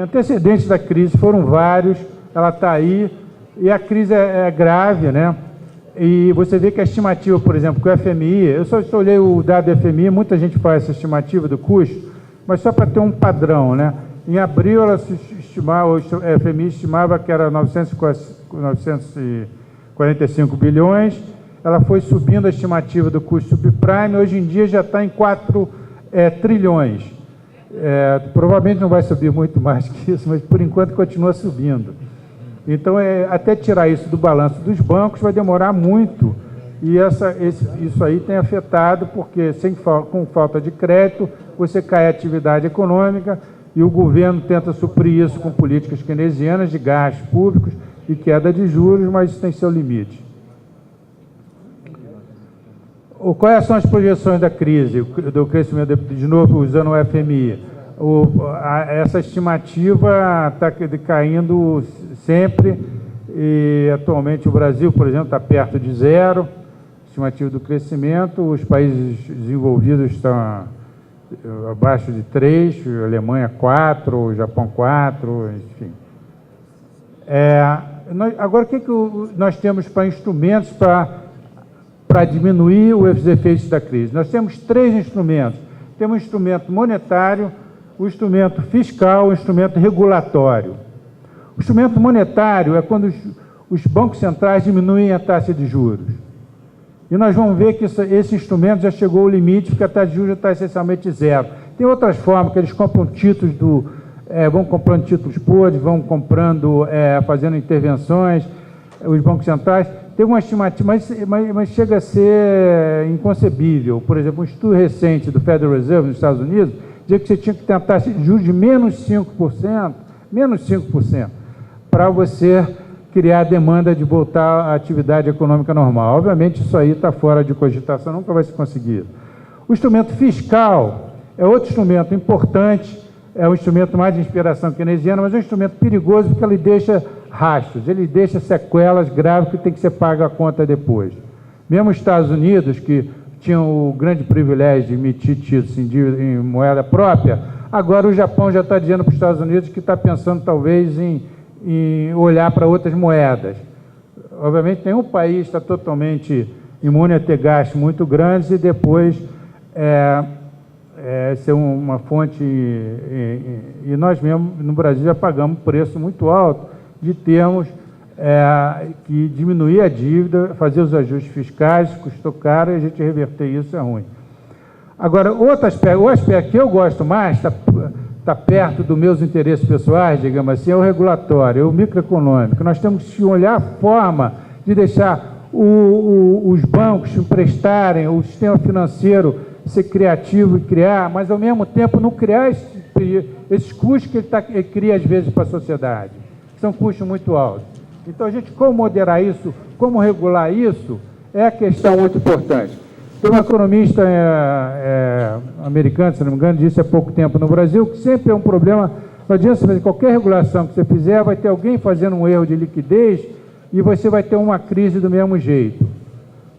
antecedentes da crise foram vários, ela está aí, e a crise é grave, né? E você vê que a estimativa, por exemplo, que o FMI, eu só olhei o dado do FMI, muita gente faz essa estimativa do custo, mas só para ter um padrão, né? Em abril, ela se estimava, o FMI estimava que era 945 bilhões, ela foi subindo a estimativa do custo subprime, hoje em dia já está em 4 trilhões. Provavelmente não vai subir muito mais que isso, mas por enquanto continua subindo. Então, até tirar isso do balanço dos bancos vai demorar muito, e isso aí tem afetado, porque com falta de crédito, você cai a atividade econômica, e o governo tenta suprir isso com políticas keynesianas de gastos públicos e queda de juros, mas isso tem seu limite. Quais são as projeções da crise, do crescimento, de novo usando o FMI? Essa estimativa está caindo sempre, e atualmente o Brasil, por exemplo, está perto de zero, estimativa do crescimento, os países desenvolvidos estão abaixo de 3, a Alemanha 4, o Japão 4, enfim. Agora, o que nós temos para instrumentos para diminuir os efeitos da crise? Nós temos 3 instrumentos. Temos o instrumento monetário, o instrumento fiscal, o instrumento regulatório. O instrumento monetário é quando os bancos centrais diminuem a taxa de juros. E nós vamos ver que esse instrumento já chegou ao limite, porque a taxa de juros já está essencialmente zero. Tem outras formas, que eles compram títulos vão comprando títulos podres, vão comprando, fazendo intervenções, os bancos centrais. Tem uma estimativa, mas chega a ser inconcebível. Por exemplo, um estudo recente do Federal Reserve nos Estados Unidos dizia que você tinha que ter uma taxa de juros de menos 5%, para você criar a demanda de voltar à atividade econômica normal. Obviamente, isso aí está fora de cogitação, nunca vai se conseguir. O instrumento fiscal é outro instrumento importante, é um instrumento mais de inspiração keynesiana, mas é um instrumento perigoso porque ele deixa rastros, ele deixa sequelas graves que tem que ser paga a conta depois. Mesmo os Estados Unidos, que tinham o grande privilégio de emitir títulos em moeda própria, agora o Japão já está dizendo para os Estados Unidos que está pensando talvez em olhar para outras moedas. Obviamente, nenhum país está totalmente imune a ter gastos muito grandes e depois ser uma fonte... E nós mesmo, no Brasil, já pagamos um preço muito alto de termos que diminuir a dívida, fazer os ajustes fiscais, custou caro, e a gente reverter isso é ruim. Agora, outro aspecto, o aspecto que eu gosto mais, está perto dos meus interesses pessoais, digamos assim, é o regulatório, é o microeconômico. Nós temos que olhar a forma de deixar os bancos emprestarem, o sistema financeiro ser criativo e criar, mas ao mesmo tempo não criar esses custos que ele cria às vezes para a sociedade, que são custos muito altos. Então, a gente, como moderar isso, como regular isso, é a questão muito importante. Tem um economista americano, se não me engano, disse há pouco tempo no Brasil, que sempre é um problema, não adianta você fazer qualquer regulação que você fizer, vai ter alguém fazendo um erro de liquidez e você vai ter uma crise do mesmo jeito.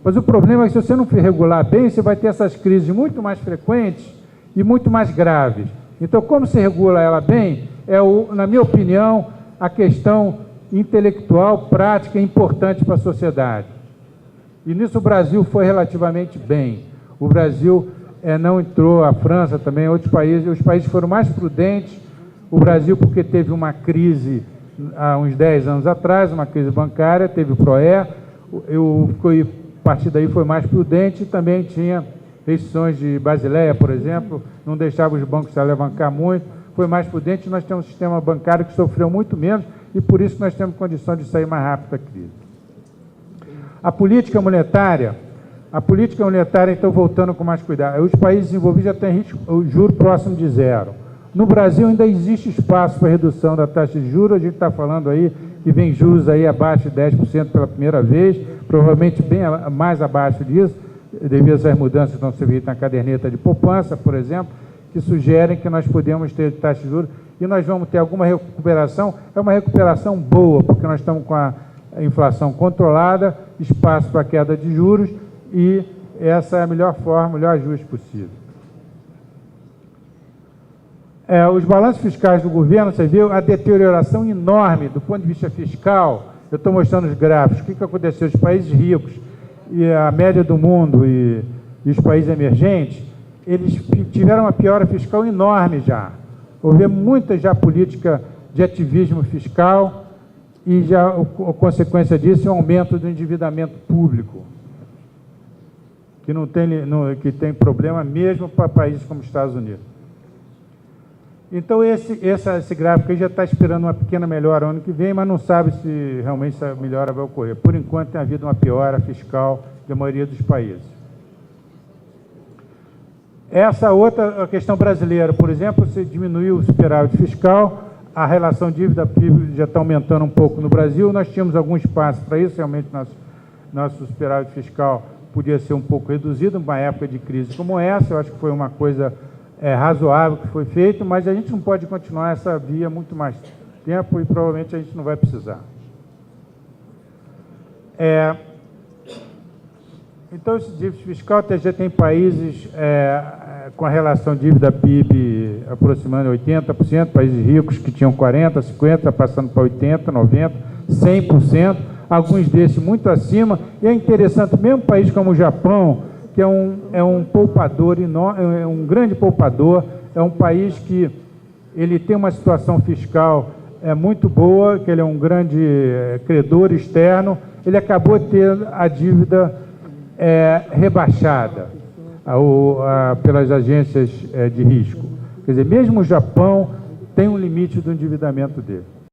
Mas o problema é que se você não regular bem, você vai ter essas crises muito mais frequentes e muito mais graves. Então, como se regula ela bem, na minha opinião, a questão intelectual, prática, importante para a sociedade. E nisso o Brasil foi relativamente bem. O Brasil não entrou, a França também, outros países, os países foram mais prudentes. O Brasil, porque teve uma crise há uns 10 anos atrás, uma crise bancária, teve o PROE, a partir daí foi mais prudente, e também tinha restrições de Basileia, por exemplo, não deixava os bancos se alavancar muito, foi mais prudente. Nós temos um sistema bancário que sofreu muito menos, e por isso nós temos condição de sair mais rápido da crise. A política monetária, então, voltando com mais cuidado, os países desenvolvidos já têm o juro próximo de zero. No Brasil ainda existe espaço para redução da taxa de juros, a gente está falando aí que vem juros aí abaixo de 10% pela primeira vez, provavelmente bem mais abaixo disso, devido a essas mudanças que estão sendo feitas na caderneta de poupança, por exemplo, que sugerem que nós podemos ter taxa de juros e nós vamos ter alguma recuperação. É uma recuperação boa, porque nós estamos com a inflação controlada, espaço para queda de juros, e essa é a melhor forma, o melhor ajuste possível. Os balanços fiscais do governo, você viu a deterioração enorme do ponto de vista fiscal. Eu estou mostrando os gráficos. O que aconteceu? Os países ricos e a média do mundo e os países emergentes, eles tiveram uma piora fiscal enorme já. Houve muita já política de ativismo fiscal e já a consequência disso é um aumento do endividamento público, que tem problema mesmo para países como os Estados Unidos. Então, esse gráfico aí já está esperando uma pequena melhora ano que vem, mas não sabe se realmente essa melhora vai ocorrer. Por enquanto, tem havido uma piora fiscal da maioria dos países. Essa outra a questão brasileira, por exemplo, se diminuiu o superávit fiscal, a relação dívida-PIB já está aumentando um pouco no Brasil. Nós tínhamos algum espaço para isso, realmente nosso superávit fiscal podia ser um pouco reduzido numa época de crise como essa. Eu acho que foi uma coisa razoável que foi feito, mas a gente não pode continuar essa via muito mais tempo e provavelmente a gente não vai precisar. Então, esse déficit fiscal já tem países com a relação dívida-PIB aproximando 80%, países ricos que tinham 40%, 50%, passando para 80%, 90%, 100%, alguns desses muito acima. E é interessante, mesmo país como o Japão, que é um poupador, é um grande poupador, é um país que ele tem uma situação fiscal muito boa, que ele é um grande credor externo, ele acabou de ter a dívida rebaixada pelas agências de risco. Quer dizer, mesmo o Japão tem um limite do endividamento dele.